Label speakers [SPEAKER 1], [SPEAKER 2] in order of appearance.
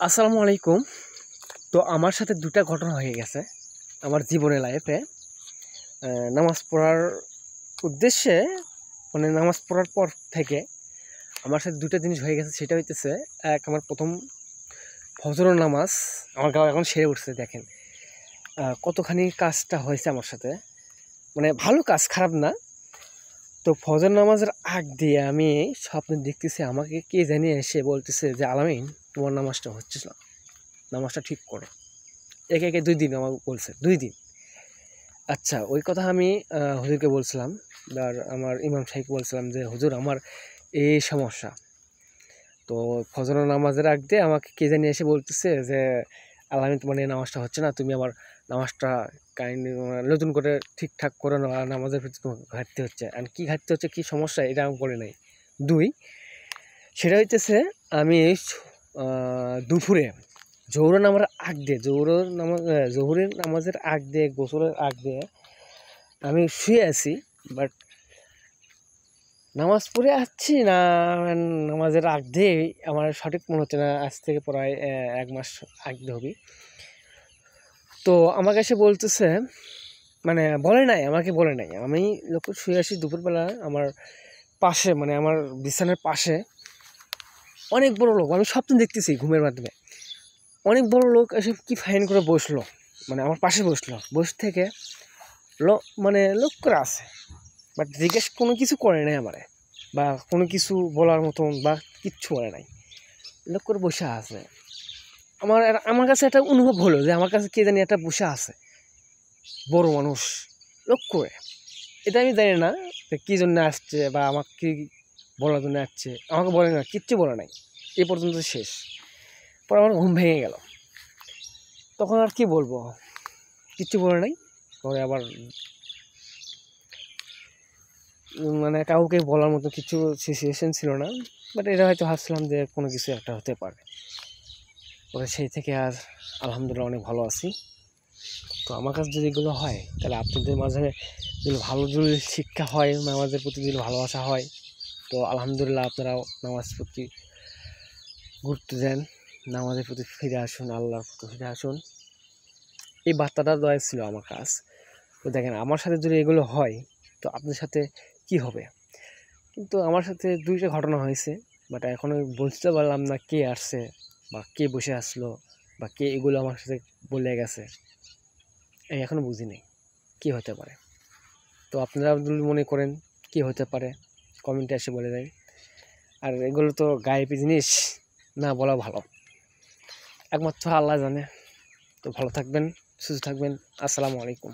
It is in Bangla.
[SPEAKER 1] আসসালামু আলাইকুম। তো আমার সাথে দুটা ঘটনা হয়ে গেছে আমার জীবনের লাইফে। নামাজ পড়ার উদ্দেশ্যে, মানে নামাজ পড়ার পর থেকে আমার সাথে দুটা জিনিস হয়ে গেছে। সেটা হইতেছে, এক, আমার প্রথম ফজরের নামাজ আমার গাঁও এখন সেরে উঠছে। দেখেন কতখানি কাজটা হয়েছে আমার সাথে, মানে ভালো কাজ, খারাপ না। তো ফজর নামাজের আগ দিয়ে আমি স্বপ্নে দেখতেছি আমাকে কে জানিয়ে এসে বলতেছে যে আলামিন, তোমার নামাজটা হচ্ছে না, নামাজটা ঠিক করো। একে একে 2 দিন আমার বলছে, 2 দিন। আচ্ছা, ওই কথা আমি হুজুরকে বলছিলাম, আর আমার ইমাম সাহেবকে বলছিলাম যে হুজুর, আমার এই সমস্যা। তো ফজর নামাজের আগ দিয়ে আমাকে কে জানিয়ে এসে বলতেছে যে আলামিন, তোমার এই নামাজটা হচ্ছে না, তুমি আমার নামাজটা কাইন্ডলি নতুন করে ঠিকঠাক করে নাও, আর নামাজের প্রতি তোমার ঘাটতি হচ্ছে। আর কি ঘাটতি হচ্ছে, কি সমস্যা, এটা আমি বলে নাই। 2, সেটা হইতেছে আমি দুপুরে জোহরের নামার আগ দিয়ে, জোহরের নামাজের আগ দিয়ে, গোসলের আগ দিয়ে আমি শুয়ে আছি। বাট নামাজ পড়ে আসছি না, নামাজের আগ দিয়ে আমার সঠিক মনে হচ্ছে না, আজ থেকে প্রায় 1 মাস আগে হবে। তো আমাকে এসে বলতেছে, মানে আমাকে বলে নাই, আমি লক্ষ্য শুয়ে আসি দুপুরবেলা। আমার পাশে, মানে আমার বিছানার পাশে অনেক বড় লোক, আমি স্বপ্ন দেখতেছি ঘুমের মাধ্যমে, অনেক বড় লোক এসে কি ফাইন করে বসলো, মানে আমার পাশে বসলো। বসে থেকে লোক করে আছে, বাট জিজ্ঞেস কোনো কিছু করে নাই আমারে, বা কোনো কিছু বলার মতন বা কিচ্ছু বলে নাই। লোক করে বসে আছে। আমার কাছে একটা অনুভব হলো যে আমার কাছে কে জানি একটা বসে আছে, বড় মানুষ, লোক করে। এটা আমি জানি না যে কী জন্য আসছে বা আমাকে কি বলার জন্য আসছে। আমাকে বলে না, কিচ্ছু বলে নাই, এ পর্যন্ত শেষ। পরে আমার ঘুম ভেঙে গেল। তখন আর কি বলবো, কিচ্ছু বলে নাই। পরে আবার মানে কাউকে বলার মতো কিছু সিচুয়েশন ছিল না। বাট এটা হয়তো ভাবছিলাম যে কোনো কিছু একটা হতে পারে। পরে সেই থেকে আর আলহামদুলিল্লাহ অনেক ভালো আছি। তো আমার কাছে যদি এগুলো হয়, তাহলে আপনাদের মাঝে যদি ভালো যদি শিক্ষা হয়, নামাজের প্রতি যদি ভালোবাসা হয়, তো আলহামদুলিল্লাহ আপনারাও নামাজ প্রতি গুরুত্ব দেন, নামাজের প্রতি ফিরে আসুন, আল্লাহর প্রতি ফিরে আসুন। এই বার্তাটা দেওয়া ছিল আমার কাছ। তো দেখেন, আমার সাথে যদি এগুলো হয়, তো আপনার সাথে কি হবে। কিন্তু আমার সাথে 2টা ঘটনা হয়েছে, বাট এখনও বুঝতে পারলাম না কে আসছে বা কে বসে আসলো বা কে এগুলো আমার সাথে বলে গেছে। আমি এখনও বুঝি নাই কী হতে পারে। তো আপনারা যদি মনে করেন কী হতে পারে, কমেন্টে এসে বলে দেয়। আর এগুলো তো গায়েবী জিনিস, না বলা ভালো, একমাত্র আল্লাহ জানে। তো ভালো থাকবেন, সুস্থ থাকবেন। আসসালামু আলাইকুম।